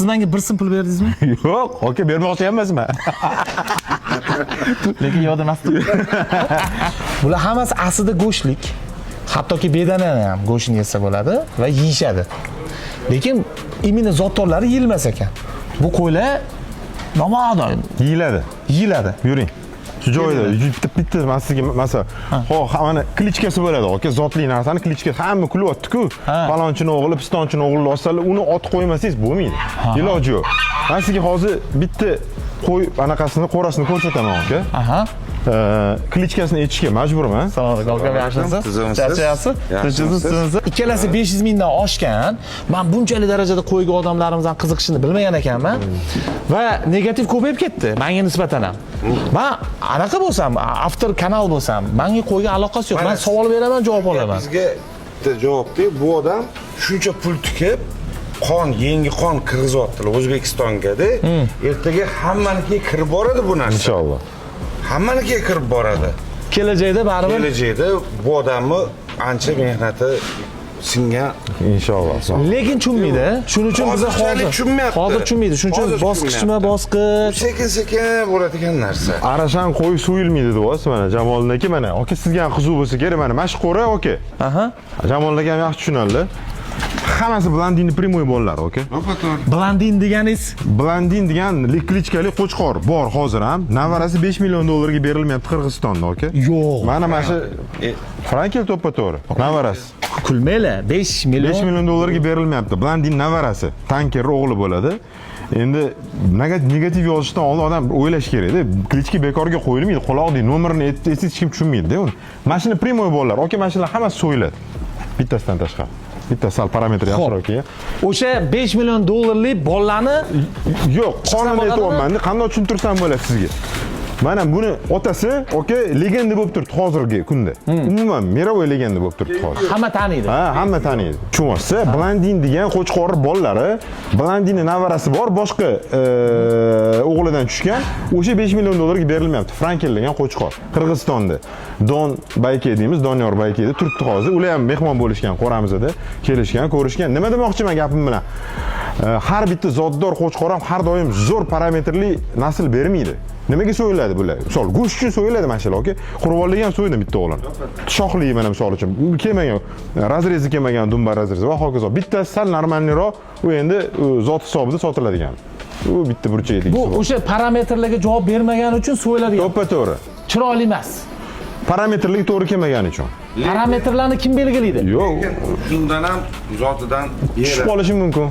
siz menga bir so'm pul berdingizmi? Yo'q, aka bermoqchi emasman. Lekin yod emas. Bular hammasi aslida go'shtlik. Hattoki bedanani ham go'shtini yesa bo'ladi va yeyishadi. Lekin imini zotdorlari yeyilmas ekan. Bu qo'ylar nomodoy Yeyiladi. Yuring. Shu joyda bitta sizga masalan, mana klichkasi bo'ladi, aka, zotli narsani klichkasi hamma kulyapti-ku. Falonchini o'g'li, pistonchini o'g'li olsalar, uni ot qo'ymasangiz bo'lmaydi. Iloji yo'q. Men sizga hozir bitta qo'y anaqasini, qo'rasini ko'rsataman, aka. Klichkasini aytishga majburman. Assalomu alaykum, yaxshimisiz? Charchayapsiz? Tinchsiz? Ikkalasi 500 mingdan oshgan. Men bunchalik darajada qo'yga odamlarimizdan qiziqishini bilmagan ekanman. Va negativ ko'payib ketdi menga nisbatan ham. Men anaqa bo'lsam, after kanal bo'lsam, menga qo'yga aloqasi yo'q. Men savol beraman, javob olaman. Bizga bitta javobda bu odam shuncha pul tikib yangi qon kirg'izyaptilar O'zbekistonga-da. Ertaga hammanikiga kirib boradi bu narsa. Inshaalloh. Hammanikiga kirib boradi. Kelajakda baribir Kelajakda bu odamni ancha mehnati singan. Inshaalloh. lekin tushunmaydi. Shuning uchun biz hozir tushunmaydi. Shuning uchun bosqichma-bosqich sekin bo'ladigan narsa. Arashan qo'y so'yilmaydi deyapsiz mana Jamolniki mana. Aka, sizga ham qiziq bo'lsa kerak, mana mashqora, aka. Jamolniki ham yaxshi tushunadi. Hammasi blandinni primoy bolalar, aka. Blandin deganingiz? Blandin degan klichkali qo'chqor bor hozir ham. Navarasi 5 million dollarga berilmayapti Qirg'izistonda, aka. Yo'q. Mana shu Frankel to'ppa-to'g'ri. Navarasi. Kulmaylar, 5 million. 5 million dollarga berilmayapti. Blandin navarasi. Tanker o'g'li bo'ladi. Endi negativ yozishdan oldin odam o'ylash kerak-da. Klichka bekorga qo'yilmaydi. Quloqning nomerini hech kim tushunmaydi-da uni. Mashina primoy bolalar. Aka, mashinalar hammasi so'yiladi. Bittasidan tashqari. Bitta sal parametr yaxshiroq. O'sha 5 million dollarlik bollarni yo'q, qonunni aytyapman. Qanday tushuntirsam bo'ladi sizga? Mana buni otasi, aka, legenda bo'lib turibdi hozirgi kunda. Umuman mировой legenda bo'lib turibdi hozir. Hamma taniydi. Hamma taniydi. Tushunasiz? Blandin degan qo'chqor bolalari, Blandinning navarasi bor, boshqa o'g'lidan tushgan. O'sha 5 million dollarga berilmayapti. Frankel degan qo'chqor. Qirg'izistonda Don Bayke deymiz, Doniyor Bayke deb turibdi hozir. Ular ham mehmon bo'lishgan qo'ramizda, kelishgan, ko'rishgan. Nima demoqchiman gapim bilan? Har bitta zotdor qo'chqor ham har doim zo'r parametrli nasl bermaydi. Nimaga so'yiladi bular? Misol, go'sht uchun so'yiladi mashallah, aka. Qurvollarga ham so'ydi bitta o'g'lini. Shoxli mana misol uchun. Kelmagan, razrezi kelmagan dumba razrezi va hokazo. Bittasi sal normalniroq, u endi zot hisobida sotiladigan. U bitta burchak edi. Bu o'sha parametrlarga javob bermagani uchun so'yiladigan. To'ppa-to'g'ri. Chiroyli emas. Parametrlarga to'g'ri kelmagani uchun. Parametrlarni kim belgilaydi? Yo'q, Shundan ham zotidan tushib qolishi mumkin.